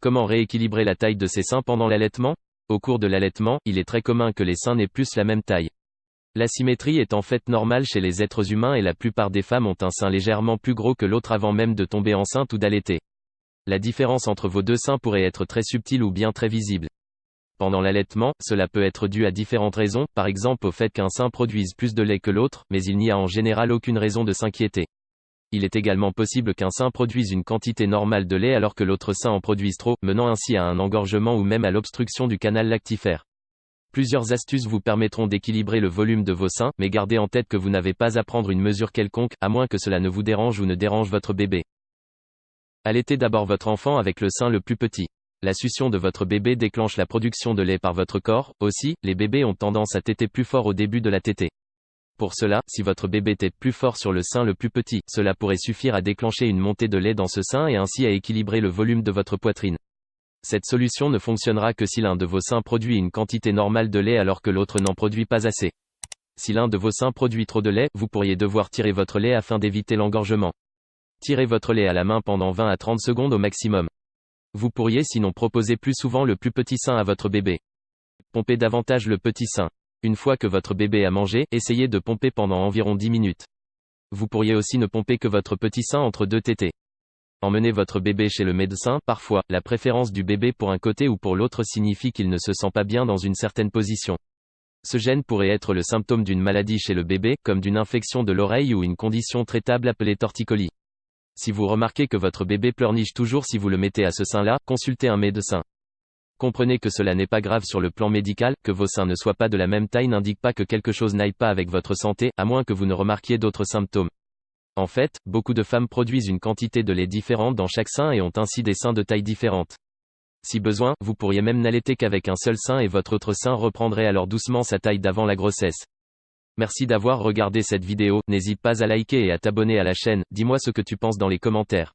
Comment rééquilibrer la taille de ses seins pendant l'allaitement? Au cours de l'allaitement, il est très commun que les seins n'aient plus la même taille. L'asymétrie est en fait normale chez les êtres humains et la plupart des femmes ont un sein légèrement plus gros que l'autre avant même de tomber enceinte ou d'allaiter. La différence entre vos deux seins pourrait être très subtile ou bien très visible. Pendant l'allaitement, cela peut être dû à différentes raisons, par exemple au fait qu'un sein produise plus de lait que l'autre, mais il n'y a en général aucune raison de s'inquiéter. Il est également possible qu'un sein produise une quantité normale de lait alors que l'autre sein en produise trop, menant ainsi à un engorgement ou même à l'obstruction du canal lactifère. Plusieurs astuces vous permettront d'équilibrer le volume de vos seins, mais gardez en tête que vous n'avez pas à prendre une mesure quelconque, à moins que cela ne vous dérange ou ne dérange votre bébé. Allaitez d'abord votre enfant avec le sein le plus petit. La succion de votre bébé déclenche la production de lait par votre corps. Aussi, les bébés ont tendance à téter plus fort au début de la tétée. Pour cela, si votre bébé tète plus fort sur le sein le plus petit, cela pourrait suffire à déclencher une montée de lait dans ce sein et ainsi à équilibrer le volume de votre poitrine. Cette solution ne fonctionnera que si l'un de vos seins produit une quantité normale de lait alors que l'autre n'en produit pas assez. Si l'un de vos seins produit trop de lait, vous pourriez devoir tirer votre lait afin d'éviter l'engorgement. Tirez votre lait à la main pendant 20 à 30 secondes au maximum. Vous pourriez sinon proposer plus souvent le plus petit sein à votre bébé. Pompez davantage le petit sein. Une fois que votre bébé a mangé, essayez de pomper pendant environ 10 minutes. Vous pourriez aussi ne pomper que votre petit sein entre deux tétées. Emmenez votre bébé chez le médecin. Parfois, la préférence du bébé pour un côté ou pour l'autre signifie qu'il ne se sent pas bien dans une certaine position. Ce gêne pourrait être le symptôme d'une maladie chez le bébé, comme d'une infection de l'oreille ou une condition traitable appelée torticolis. Si vous remarquez que votre bébé pleurniche toujours si vous le mettez à ce sein-là, consultez un médecin. Comprenez que cela n'est pas grave sur le plan médical, que vos seins ne soient pas de la même taille n'indique pas que quelque chose n'aille pas avec votre santé, à moins que vous ne remarquiez d'autres symptômes. En fait, beaucoup de femmes produisent une quantité de lait différente dans chaque sein et ont ainsi des seins de taille différente. Si besoin, vous pourriez même n'allaiter qu'avec un seul sein et votre autre sein reprendrait alors doucement sa taille d'avant la grossesse. Merci d'avoir regardé cette vidéo, n'hésite pas à liker et à t'abonner à la chaîne, dis-moi ce que tu penses dans les commentaires.